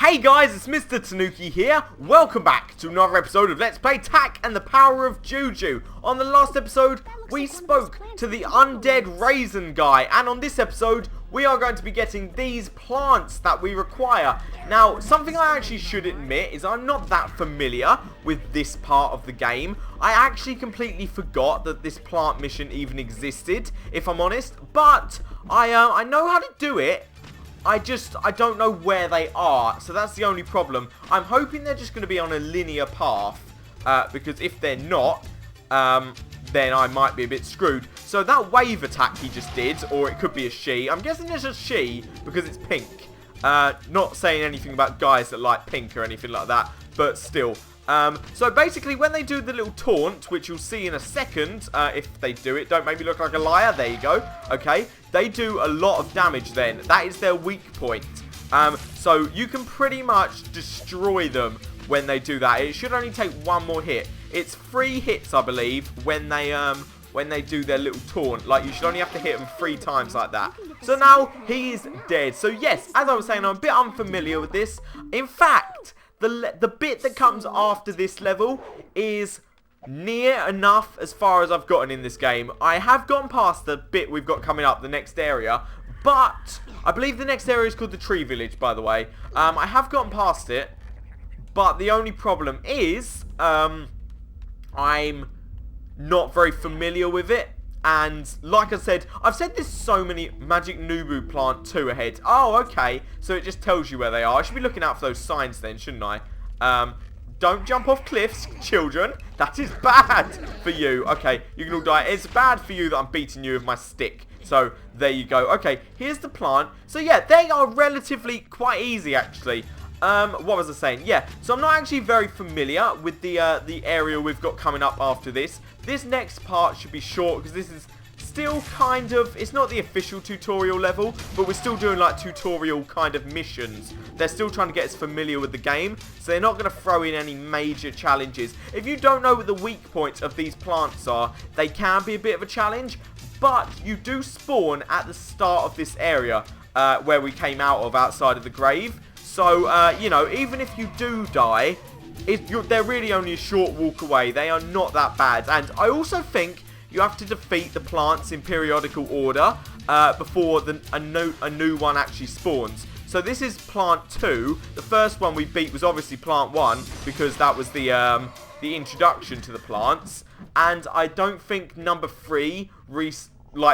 Hey guys, it's MisterTanooki here. Welcome back to another episode of Let's Play Tak and the Power of Juju. On the last episode, we spoke to the undead raisin guy, and on this episode, we are going to be getting these plants that we require. Now, something I actually should admit is I'm not that familiar with this part of the game. I actually completely forgot that this plant mission even existed, if I'm honest, but I know how to do it. I don't know where they are, so that's the only problem. I'm hoping they're just going to be on a linear path, because if they're not, then I might be a bit screwed. So that wave attack he just did, or it could be a she. I'm guessing it's a she, because it's pink. Not saying anything about guys that like pink or anything like that, but still. So basically, when they do the little taunt, which you'll see in a second, if they do it, don't make me look like a liar, there you go, okay, they do a lot of damage then. That is their weak point. So you can pretty much destroy them when they do that. It should only take one more hit. It's 3 hits, I believe, when they do their little taunt. Like, you should only have to hit them 3 times like that. So now, he is dead. So yes, as I was saying, I'm a bit unfamiliar with this. In fact, the bit that comes after this level is near enough as far as I've gotten in this game. I have gone past the bit we've got coming up, the next area, but I believe the next area is called the Tree Village, by the way. I have gotten past it, but the only problem is I'm not very familiar with it. And like I said, I've said this so many. Magic Nubu plant 2 ahead. Oh, okay. So it just tells you where they are. I should be looking out for those signs then, shouldn't I? Don't jump off cliffs, children. That is bad for you. Okay, you can all die. It's bad for you that I'm beating you with my stick. So there you go. Okay, here's the plant. So yeah, they are relatively quite easy actually. What was I saying? Yeah, so I'm not actually very familiar with the area we've got coming up after this. This next part should be short because this is still kind of, it's not the official tutorial level, but we're still doing like tutorial kind of missions. They're still trying to get us familiar with the game, so they're not going to throw in any major challenges. If you don't know what the weak points of these plants are, they can be a bit of a challenge, but you do spawn at the start of this area where we came out of outside of the grave. So, you know, even if you do die, they're really only a short walk away. They are not that bad. And I also think you have to defeat the plants in periodical order before a new one actually spawns. So this is plant 2. The first one we beat was obviously plant 1 because that was the introduction to the plants. And I don't think number 3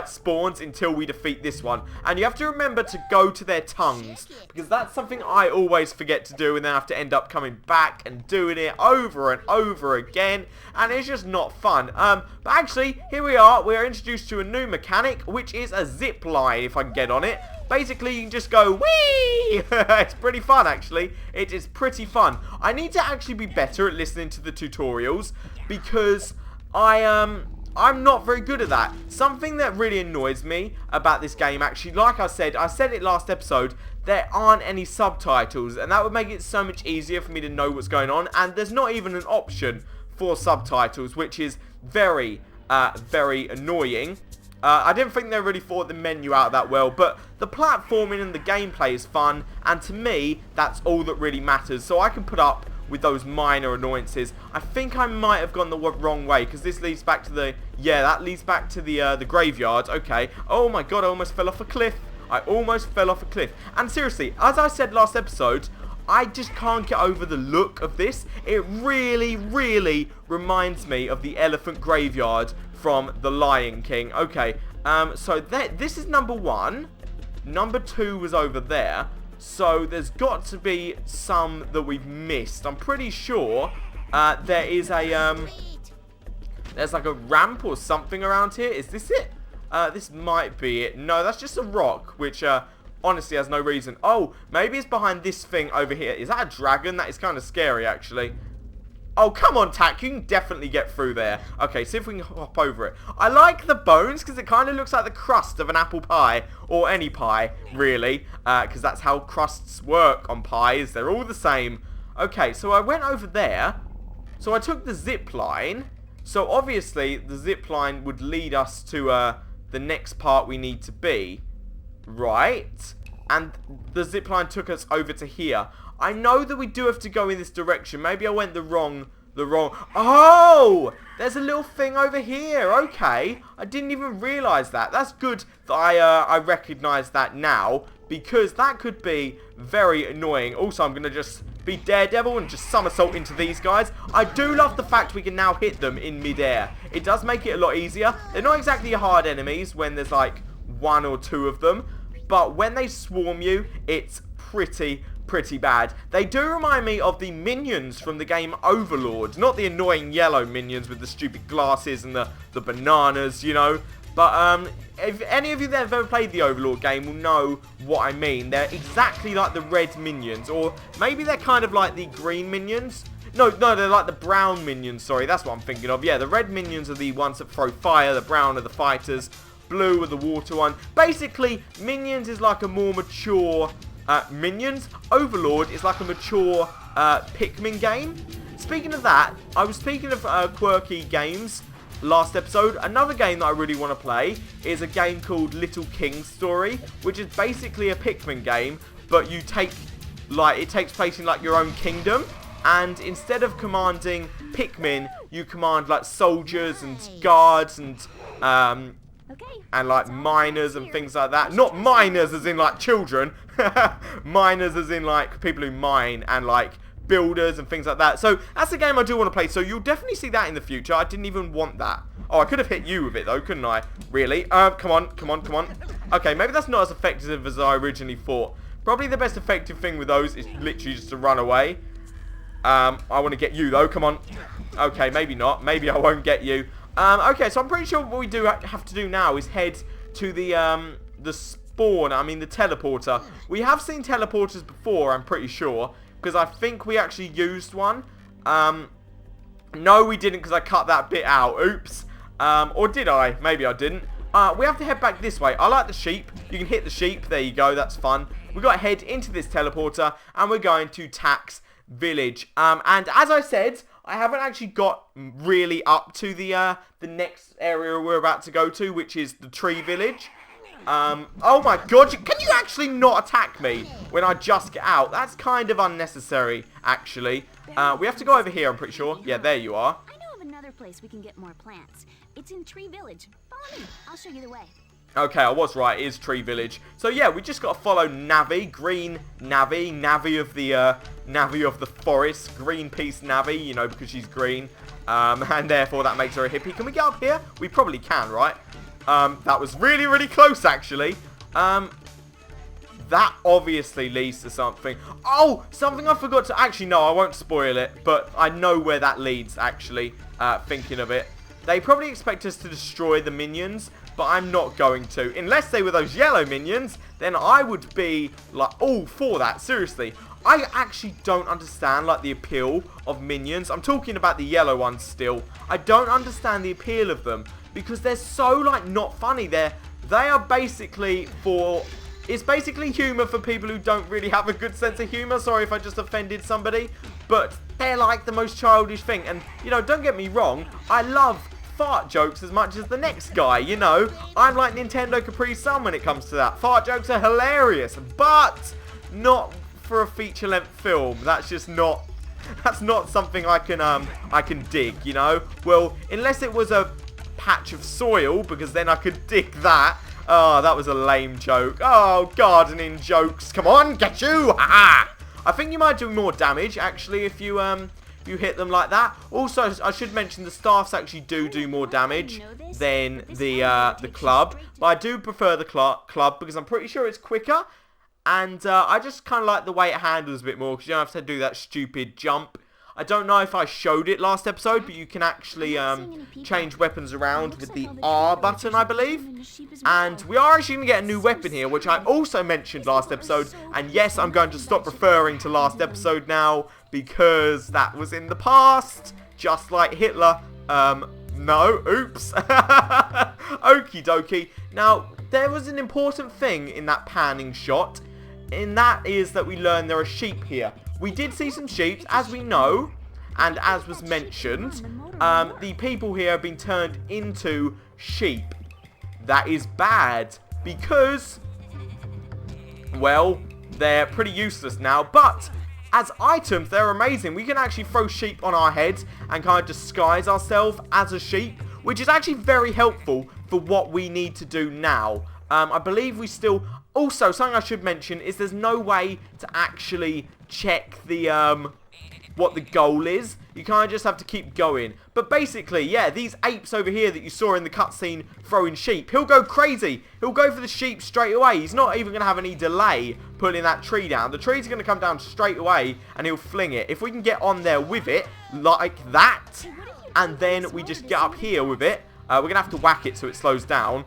spawns until we defeat this one. And you have to remember to go to their tongues, because that's something I always forget to do, and then I have to end up coming back and doing it over and over again, and it's just not fun. But actually, here we are. We're introduced to a new mechanic, which is a zip line, if I can get on it. Basically, you can just go, whee! It's pretty fun, actually. It is pretty fun. I need to actually be better at listening to the tutorials, because I'm not very good at that. Something that really annoys me about this game, actually, like I said it last episode, there aren't any subtitles, and that would make it so much easier for me to know what's going on, and there's not even an option for subtitles, which is very, very annoying. I didn't think they really thought the menu out that well, but the platforming and the gameplay is fun, and to me, that's all that really matters, so I can put up with those minor annoyances. I think I might have gone the wrong way, because this leads back to the, yeah, that leads back to the graveyard. Okay. Oh my god, I almost fell off a cliff. I almost fell off a cliff. And seriously, as I said last episode, I just can't get over the look of this. It really, really reminds me of the elephant graveyard from The Lion King. Okay, so this is number 1. Number 2 was over there. So there's got to be some that we've missed. I'm pretty sure there is a there's like a ramp or something around here. Is this it? This might be it. No, that's just a rock, which honestly has no reason. Oh, maybe it's behind this thing over here. Is that a dragon? That is kind of scary, actually. Oh, come on, Tak. You can definitely get through there. Okay, see if we can hop over it. I like the bones because it kind of looks like the crust of an apple pie. Or any pie, really. Because that's how crusts work on pies. They're all the same. Okay, so I went over there. So I took the zip line. So obviously, the zip line would lead us to the next part we need to be. Right? And the zip line took us over to here. I know that we do have to go in this direction. Maybe I went the wrong... Oh! There's a little thing over here. Okay. I didn't even realise that. That's good that I recognise that now, because that could be very annoying. Also, I'm going to just be Daredevil and just somersault into these guys. I do love the fact we can now hit them in midair. It does make it a lot easier. They're not exactly hard enemies when there's like 1 or 2 of them, but when they swarm you, it's pretty bad. They do remind me of the minions from the game Overlord. Not the annoying yellow minions with the stupid glasses and the bananas, you know. But if any of you that have ever played the Overlord game will know what I mean. They're exactly like the red minions. Or maybe they're kind of like the green minions. No, they're like the brown minions. Sorry, that's what I'm thinking of. Yeah, the red minions are the ones that throw fire. The brown are the fighters. Blue are the water one. Basically, Minions is like a more mature... Minions. Overlord is like a mature Pikmin game. Speaking of that, I was speaking of quirky games last episode. Another game that I really want to play is a game called Little King's Story, which is basically a Pikmin game, but you take, like, it takes place in like your own kingdom, and instead of commanding Pikmin, you command like soldiers and guards and like miners and things like that. Not miners as in like children. Miners as in like people who mine, and like builders and things like that. So that's a game I do want to play. So you'll definitely see that in the future. I didn't even want that. Oh, I could have hit you with it though, couldn't I? Really? Come on. Okay, maybe that's not as effective as I originally thought. Probably the best effective thing with those is literally just to run away. I want to get you though. Come on. Okay, maybe not. Maybe I won't get you. Okay, so I'm pretty sure what we do have to do now is head to the spawn, I mean the teleporter. We have seen teleporters before, I'm pretty sure, because I think we actually used one. No, we didn't, because I cut that bit out. Oops. Or did I? Maybe I didn't. We have to head back this way. I like the sheep. You can hit the sheep. There you go. That's fun. We've got to head into this teleporter, and we're going to Tax Village. And as I said, I haven't actually got really up to the next area we're about to go to, which is the Tree Village. Oh my god, can you actually not attack me when I just get out? That's kind of unnecessary, actually. We have to go over here, I'm pretty sure. Yeah, there you are. I know of another place we can get more plants. It's in Tree Village. Follow me, I'll show you the way. Okay, I was right, it is Tree Village. So yeah, we just got to follow Navi, green Navi, Navi of the forest, Greenpeace Navi, you know, because she's green. And therefore that makes her a hippie. Can we get up here? We probably can, right? That was really close, actually. That obviously leads to something. Oh, something I forgot to... Actually, no, I won't spoil it, but I know where that leads, actually, thinking of it. They probably expect us to destroy the minions, but I'm not going to. Unless they were those yellow minions, then I would be, like, all for that, seriously. I actually don't understand, like, the appeal of minions. I'm talking about the yellow ones still. I don't understand the appeal of them, because they're so, like, not funny. They are basically for... It's basically humour for people who don't really have a good sense of humour. Sorry if I just offended somebody. But they're like the most childish thing. And, you know, don't get me wrong. I love fart jokes as much as the next guy, you know. I'm like Nintendo Capri Sun when it comes to that. Fart jokes are hilarious. But not for a feature-length film. That's just not... That's not something I can dig, you know. Well, unless it was a patch of soil, because then I could dig that. Oh, that was a lame joke. Oh, gardening jokes. Come on, get you! Ha-ha! I think you might do more damage, actually, if you hit them like that. Also, I should mention the staffs actually do more damage than the club. But I do prefer the club because I'm pretty sure it's quicker. And I just kind of like the way it handles a bit more because you don't have to do that stupid jump. I don't know if I showed it last episode, but you can actually change weapons around with the R button, I believe. And we are actually going to get a new weapon here, which I also mentioned last episode. And yes, I'm going to stop referring to last episode now, because that was in the past, just like Hitler. No, oops. Okie dokie. Now, there was an important thing in that panning shot, and that is that we learn there are sheep here. We did see some sheep, as we know, and as was mentioned, the people here have been turned into sheep. That is bad, because, well, they're pretty useless now, but as items, they're amazing. We can actually throw sheep on our heads and kind of disguise ourselves as a sheep, which is actually very helpful for what we need to do now. I believe we still... Also, something I should mention is there's no way to actually check the, what the goal is. You kind of just have to keep going. But basically, yeah, these apes over here that you saw in the cutscene throwing sheep, he'll go crazy. He'll go for the sheep straight away. He's not even going to have any delay pulling that tree down. The tree's going to come down straight away and he'll fling it. If we can get on there with it, like that, and then we just get up here with it, we're going to have to whack it so it slows down.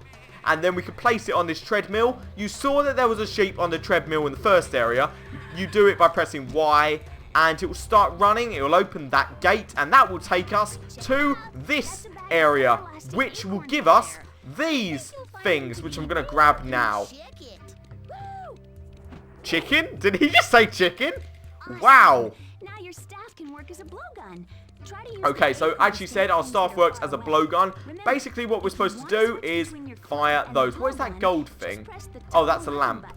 And then we can place it on this treadmill. You saw that there was a sheep on the treadmill in the first area. You do it by pressing Y, and it will start running. It will open that gate, and that will take us to this area, which will give us these things, which I'm going to grab now. Chicken? Did he just say chicken? Wow. Now your staff can work as a blowgun. Okay, so actually said our staff works as a blowgun. Basically what we're supposed to do is fire those. What is that gold thing? Oh, that's a lamp.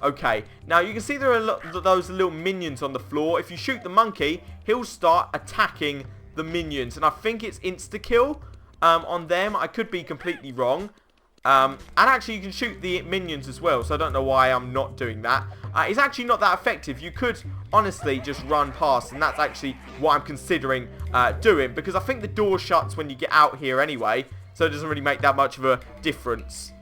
Okay, now you can see there are those little minions on the floor. If you shoot the monkey, he'll start attacking the minions. And I think it's insta-kill on them. I could be completely wrong. And actually you can shoot the minions as well, so I don't know why I'm not doing that. It's actually not that effective. You could honestly just run past, and that's actually what I'm considering doing, because I think the door shuts when you get out here anyway, so it doesn't really make that much of a difference.